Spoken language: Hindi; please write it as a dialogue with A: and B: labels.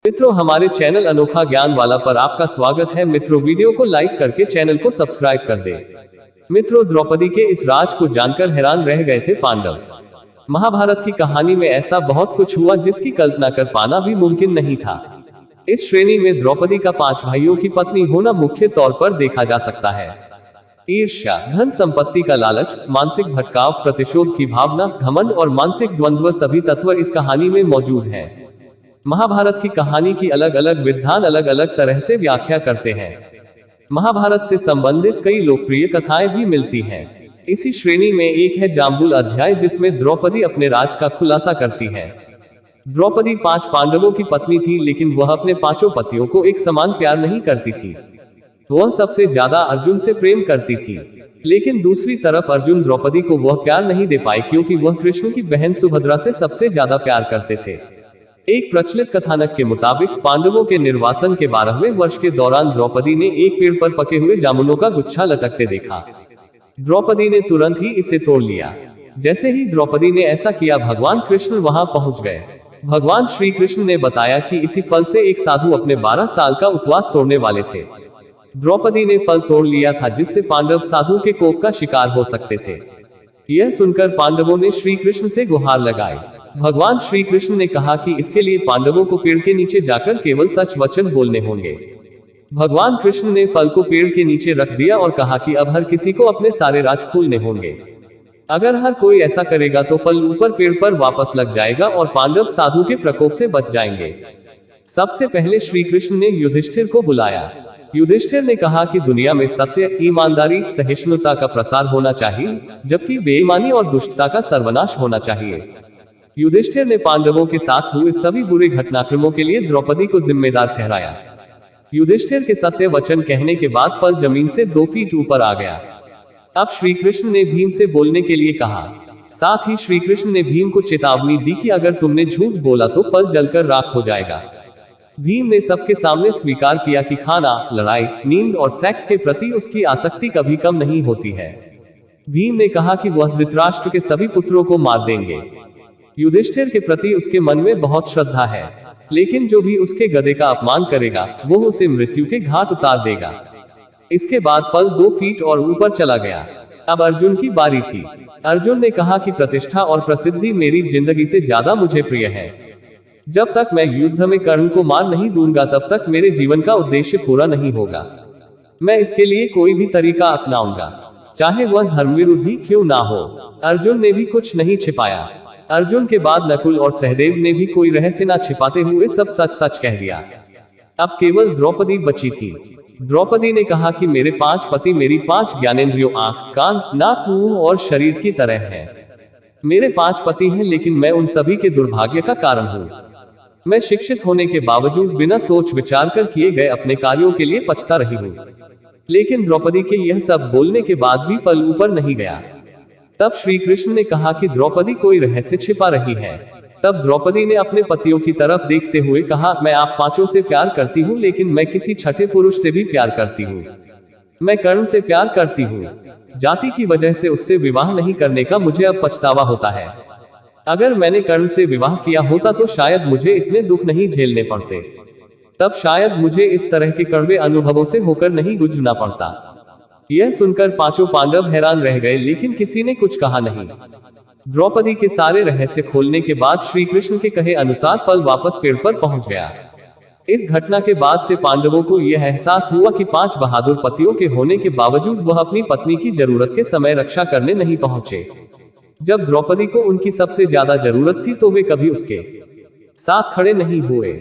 A: मित्रों, हमारे चैनल अनोखा ज्ञान वाला पर आपका स्वागत है। मित्रों, वीडियो को लाइक करके चैनल को सब्सक्राइब कर दे। मित्रों, द्रौपदी के इस राज को जानकर हैरान रह गए थे पांडव। महाभारत की कहानी में ऐसा बहुत कुछ हुआ जिसकी कल्पना कर पाना भी मुमकिन नहीं था। इस श्रेणी में द्रौपदी का 5 भाइयों की पत्नी होना मुख्य तौर पर देखा जा सकता है। ईर्ष्या, धन संपत्ति का लालच, मानसिक भटकाव, प्रतिशोध की भावना, घमंड और मानसिक द्वंद्व सभी तत्व इस कहानी में मौजूद हैं। महाभारत की कहानी की अलग अलग विद्वान अलग अलग तरह से व्याख्या करते हैं। महाभारत से संबंधित कई लोकप्रिय कथाएं भी मिलती हैं। इसी श्रेणी में एक है जाम्बुल अध्याय, जिसमें द्रौपदी अपने राज का खुलासा करती है। द्रौपदी 5 पांडवों की पत्नी थी, लेकिन वह अपने 5 पतियों को एक समान प्यार नहीं करती थी। वह सबसे ज्यादा अर्जुन से प्रेम करती थी, लेकिन दूसरी तरफ अर्जुन द्रौपदी को वह प्यार नहीं दे पाए क्योंकि वह कृष्ण की बहन सुभद्रा से सबसे ज्यादा प्यार करते थे। एक प्रचलित कथानक के मुताबिक पांडवों के निर्वासन के 12वें वर्ष के दौरान द्रौपदी ने एक पेड़ पर पके हुए जामुनों का गुच्छा लटकते देखा। द्रौपदी ने तुरंत ही इसे तोड़ लिया। जैसे ही द्रौपदी ने ऐसा किया, भगवान कृष्ण वहां पहुंच गए। भगवान श्री कृष्ण ने बताया कि इसी फल से एक साधु अपने 12 साल का उपवास तोड़ने वाले थे। द्रौपदी ने फल तोड़ लिया था, जिससे पांडव साधु के कोप का शिकार हो सकते थे। यह सुनकर पांडवों ने श्री कृष्ण से गुहार लगाई। भगवान श्री कृष्ण ने कहा कि इसके लिए पांडवों को पेड़ के नीचे जाकर केवल सच वचन बोलने होंगे। भगवान कृष्ण ने फल को पेड़ के नीचे रख दिया और कहा कि अब हर किसी को अपने सारे राज खोलने होंगे। अगर हर कोई ऐसा करेगा तो फल ऊपर पेड़ पर वापस लग जाएगा और पांडव साधु के प्रकोप से बच जाएंगे। सबसे पहले श्री कृष्ण ने युधिष्ठिर को बुलाया। युधिष्ठिर ने कहा कि दुनिया में सत्य, ईमानदारी, सहिष्णुता का प्रसार होना चाहिए, जबकि बेईमानी और दुष्टता का सर्वनाश होना चाहिए। युधिष्ठिर ने पांडवों के साथ हुए सभी बुरे घटनाक्रमों के लिए द्रौपदी को जिम्मेदार ठहराया। युधिष्ठिर के सत्य वचन कहने के बाद फल जमीन से 2 फीट ऊपर आ गया। अब श्री कृष्ण ने भीम से बोलने के लिए कहा। साथ ही श्री कृष्ण ने भीम को चेतावनी दी कि अगर तुमने झूठ बोला तो फल जलकर राख हो जाएगा। भीम ने सबके सामने स्वीकार किया कि खाना, लड़ाई, नींद और सेक्स के प्रति उसकी आसक्ति कभी कम नहीं होती है। भीम ने कहा कि वह धृतराष्ट्र के सभी पुत्रों को मार देंगे। युधिष्ठिर के प्रति उसके मन में बहुत श्रद्धा है, लेकिन जो भी उसके गधे का अपमान करेगा वो उसे मृत्यु के घाट उतार देगा। इसके बाद फल 2 फीट और ऊपर चला गया। अब अर्जुन की बारी थी। अर्जुन ने कहा कि प्रतिष्ठा और प्रसिद्धि मेरी जिंदगी से ज्यादा मुझे प्रिय है। जब तक मैं युद्ध में कर्ण को मार नहीं दूंगा तब तक मेरे जीवन का उद्देश्य पूरा नहीं होगा। मैं इसके लिए कोई भी तरीका अपनाऊंगा, चाहे वह धर्मविरुद्ध ही क्यों ना हो। अर्जुन ने भी कुछ नहीं छिपाया। अर्जुन के बाद नकुल और सहदेव ने भी कोई रहस्य न छिपाते हुए सब सच सच कह दिया। अब केवल द्रौपदी बची थी। द्रौपदी ने कहा कि मेरे 5 पति मेरी 5 ज्ञानेंद्रियों, आंख, कान, नाक, मुंह और शरीर की तरह हैं। मेरे 5 पति हैं, लेकिन मैं उन सभी के दुर्भाग्य का कारण हूँ। मैं शिक्षित होने के बावजूद बिना सोच विचार कर किए गए अपने कार्यों के लिए पछता रही हूँ। लेकिन द्रौपदी के यह सब बोलने के बाद भी फल ऊपर नहीं गया। तब श्री कृष्ण ने कहा कि द्रौपदी कोई रहस्य छिपा रही है। तब द्रौपदी ने अपने पतियों की तरफ देखते हुए कहा, मैं आप 5 से प्यार करती हूँ, लेकिन मैं किसी छठे पुरुष से भी प्यार करती हूँ। मैं कर्ण से प्यार करती हूँ। जाति की वजह से उससे विवाह नहीं करने का मुझे अब पछतावा होता है। अगर मैंने कर्ण से विवाह किया होता तो शायद मुझे इतने दुख नहीं झेलने पड़ते। तब शायद मुझे इस तरह के कड़वे अनुभवों से होकर नहीं गुजरना पड़ता। यह सुनकर 5 पांडव हैरान रह गए, लेकिन किसी ने कुछ कहा नहीं। द्रौपदी के सारे रहस्य खोलने के बाद श्री कृष्ण के कहे अनुसार फल वापस पेड़ पर पहुंच गया। इस घटना के बाद से पांडवों को यह एहसास हुआ कि 5 बहादुर पतियों के होने के बावजूद वह अपनी पत्नी की जरूरत के समय रक्षा करने नहीं पहुंचे। जब द्रौपदी को उनकी सबसे ज्यादा जरूरत थी तो वे कभी उसके साथ खड़े नहीं हुए।